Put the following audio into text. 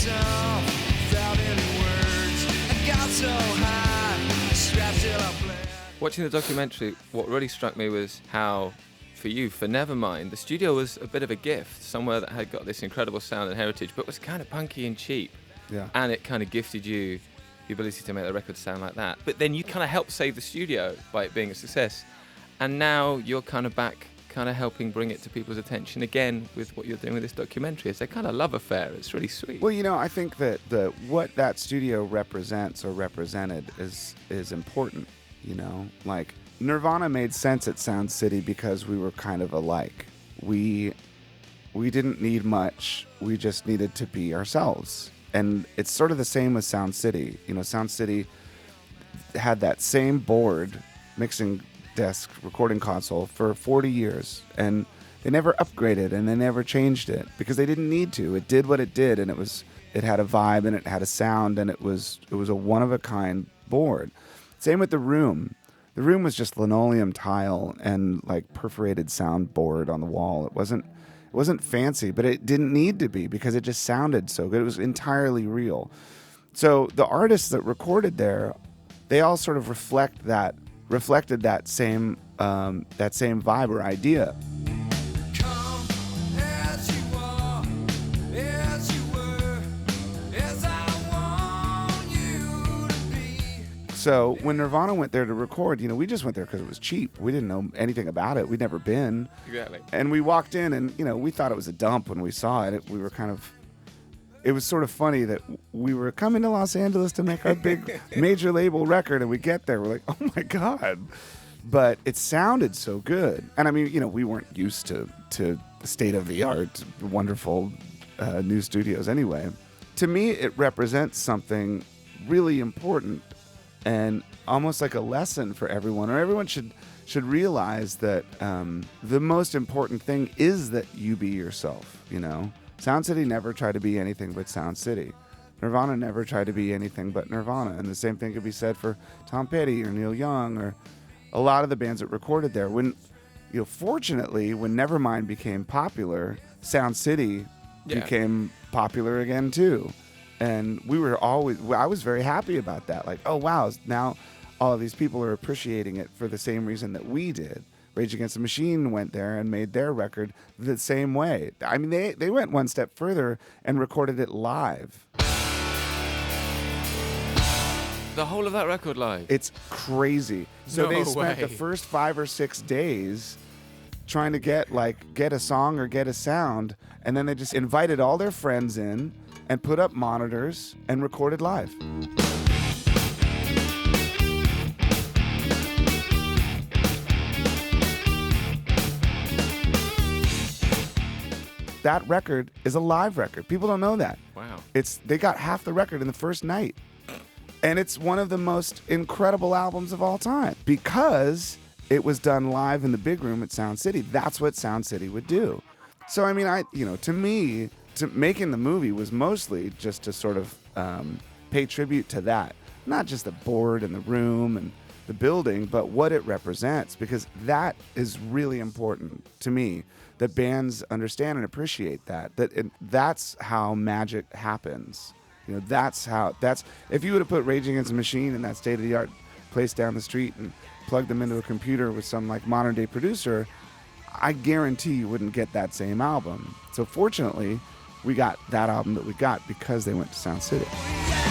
myself without any words. I got so high, strapped till I bled. Watching the documentary, what really struck me was how, for Nevermind, the studio was a bit of a gift, somewhere that had got this incredible sound and heritage, but was kind of punky and cheap. Yeah. And it kind of gifted you the ability to make the record sound like that. But then you kind of helped save the studio by it being a success. And now you're kind of back, kind of helping bring it to people's attention again with what you're doing with this documentary. It's a kind of love affair. It's really sweet. Well, I think that what that studio represents or represented is important, Like, Nirvana made sense at Sound City because we were kind of alike. We didn't need much. We just needed to be ourselves. And it's sort of the same with Sound City. Sound City had that same board, mixing desk, recording console for 40 years. And they never upgraded and they never changed it because they didn't need to. It did what it did, and it had a vibe and it had a sound, and it was a one-of-a-kind board. Same with the room. The room was just linoleum tile and like perforated soundboard on the wall. It wasn't fancy, but it didn't need to be because it just sounded so good. It was entirely real. So the artists that recorded there, they all sort of reflected that same vibe or idea. Come as you are, as you were, as I want you to be. So when Nirvana went there to record, we just went there because it was cheap. We didn't know anything about it. We'd never been. Exactly. And we walked in and, we thought it was a dump when we saw it. It was sort of funny that we were coming to Los Angeles to make our big major label record, and we get there, we're like, oh my God. But it sounded so good. And I mean, we weren't used to state-of-the-art, wonderful new studios anyway. To me, it represents something really important and almost like a lesson for everyone, or everyone should realize that the most important thing is that you be yourself, Sound City never tried to be anything but Sound City. Nirvana never tried to be anything but Nirvana. And the same thing could be said for Tom Petty or Neil Young or a lot of the bands that recorded there. Fortunately, when Nevermind became popular, Sound City became popular again too. And I was very happy about that. Like, oh wow, now all of these people are appreciating it for the same reason that we did. Rage Against the Machine went there and made their record the same way. I mean, they went one step further and recorded it live. The whole of that record live? It's crazy. So No they spent way. the first 5 or 6 days trying to get a song or get a sound, and then they just invited all their friends in and put up monitors and recorded live. That record is a live record. People don't know that. Wow. They got half the record in the first night. And it's one of the most incredible albums of all time because it was done live in the big room at Sound City. That's what Sound City would do. So, I mean, to me, making the movie was mostly just to sort of pay tribute to that. Not just the board and the room and the building, but what it represents, because that is really important to me, that bands understand and appreciate that's how magic happens. If you would have put Rage Against the Machine in that state-of-the-art place down the street and plugged them into a computer with some like modern day producer, I guarantee you wouldn't get that same album. So fortunately, we got that album that we got because they went to Sound City. Yeah.